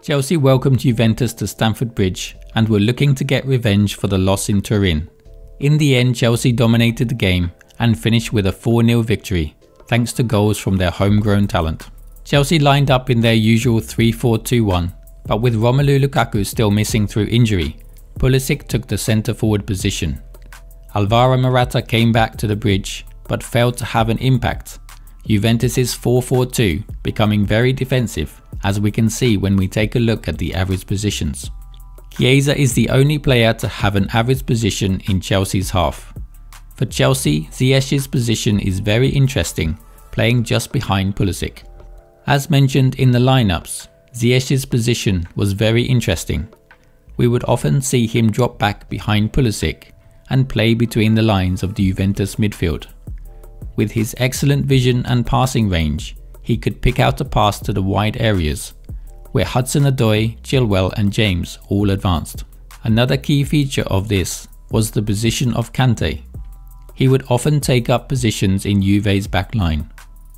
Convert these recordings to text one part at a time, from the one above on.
Chelsea welcomed Juventus to Stamford Bridge and were looking to get revenge for the loss in Turin. In the end, Chelsea dominated the game and finished with a 4-0 victory, thanks to goals from their homegrown talent. Chelsea lined up in their usual 3-4-2-1, but with Romelu Lukaku still missing through injury, Pulisic took the centre-forward position. Alvaro Morata came back to the bridge, but failed to have an impact. Juventus' 4-4-2 becoming very defensive, as we can see when we take a look at the average positions. Chiesa is the only player to have an average position in Chelsea's half. For Chelsea, Ziyech's position is very interesting, playing just behind Pulisic. As mentioned in the lineups, Ziyech's position was very interesting. We would often see him drop back behind Pulisic and play between the lines of the Juventus midfield. With his excellent vision and passing range, he could pick out a pass to the wide areas, where Hudson-Odoi, Chilwell and James all advanced. Another key feature of this was the position of Kante. He would often take up positions in Juve's backline.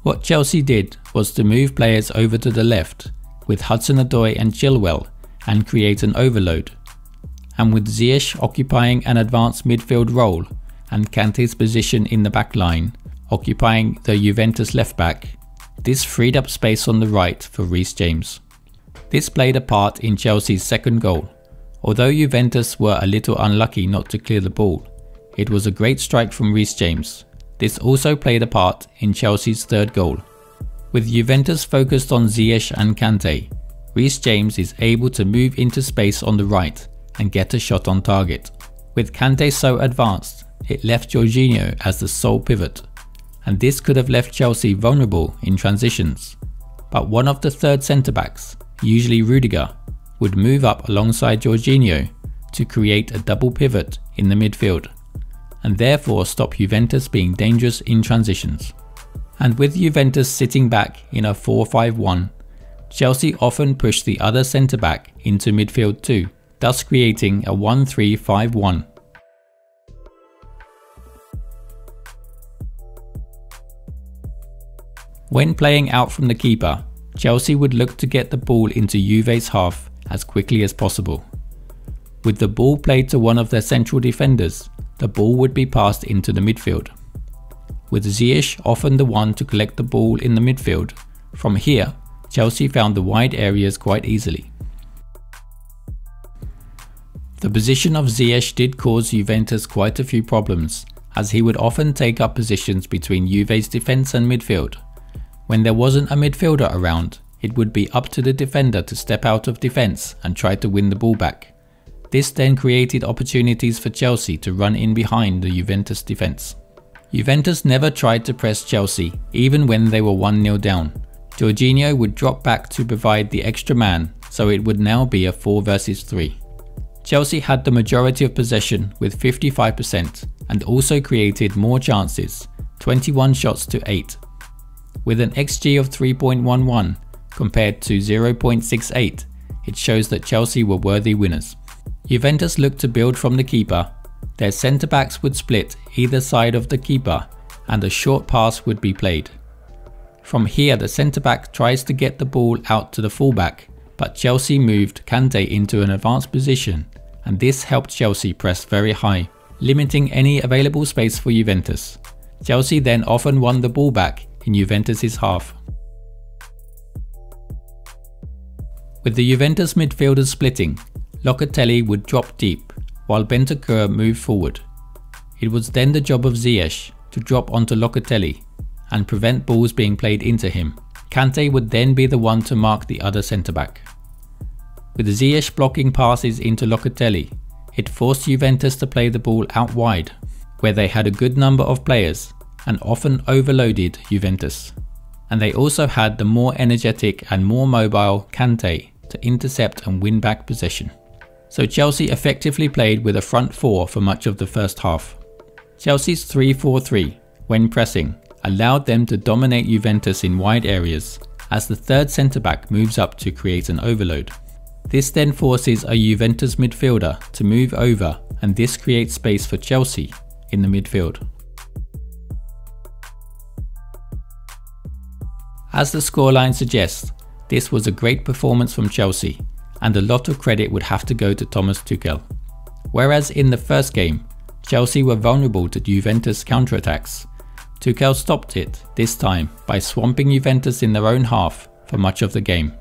What Chelsea did was to move players over to the left, with Hudson-Odoi and Chilwell, and create an overload. And with Ziyech occupying an advanced midfield role, and Kante's position in the backline, occupying the Juventus left back, this freed up space on the right for Reece James. This played a part in Chelsea's second goal. Although Juventus were a little unlucky not to clear the ball, it was a great strike from Reece James. This also played a part in Chelsea's third goal. With Juventus focused on Ziyech and Kante, Reece James is able to move into space on the right and get a shot on target. With Kante so advanced, it left Jorginho as the sole pivot, and this could have left Chelsea vulnerable in transitions. But one of the third centre-backs, usually Rudiger, would move up alongside Jorginho to create a double pivot in the midfield, and therefore stop Juventus being dangerous in transitions. And with Juventus sitting back in a 4-5-1, Chelsea often pushed the other centre-back into midfield too, thus creating a 1-3-5-1. When playing out from the keeper, Chelsea would look to get the ball into Juve's half as quickly as possible. With the ball played to one of their central defenders, the ball would be passed into the midfield, with Ziyech often the one to collect the ball in the midfield. From here, Chelsea found the wide areas quite easily. The position of Ziyech did cause Juventus quite a few problems, as he would often take up positions between Juve's defence and midfield. When there wasn't a midfielder around, it would be up to the defender to step out of defence and try to win the ball back. This then created opportunities for Chelsea to run in behind the Juventus defence. Juventus never tried to press Chelsea, even when they were 1-0 down. Jorginho would drop back to provide the extra man, so it would now be a 4 versus 3. Chelsea had the majority of possession with 55% and also created more chances, 21 shots to 8. With an XG of 3.11 compared to 0.68, it shows that Chelsea were worthy winners. Juventus looked to build from the keeper. Their centre-backs would split either side of the keeper and a short pass would be played. From here, the centre-back tries to get the ball out to the fullback, but Chelsea moved Kante into an advanced position, and this helped Chelsea press very high, limiting any available space for Juventus. Chelsea then often won the ball back in Juventus' half. With the Juventus midfielders splitting, Locatelli would drop deep, while Bentancur moved forward. It was then the job of Ziyech to drop onto Locatelli and prevent balls being played into him. Kante would then be the one to mark the other centre-back. With Ziyech blocking passes into Locatelli, it forced Juventus to play the ball out wide, where they had a good number of players and often overloaded Juventus. And they also had the more energetic and more mobile Kante to intercept and win back possession. So Chelsea effectively played with a front four for much of the first half. Chelsea's 3-4-3, when pressing, allowed them to dominate Juventus in wide areas as the third centre-back moves up to create an overload. This then forces a Juventus midfielder to move over, and this creates space for Chelsea in the midfield. As the scoreline suggests, this was a great performance from Chelsea, and a lot of credit would have to go to Thomas Tuchel. Whereas in the first game, Chelsea were vulnerable to Juventus' counterattacks, Tuchel stopped it this time by swamping Juventus in their own half for much of the game.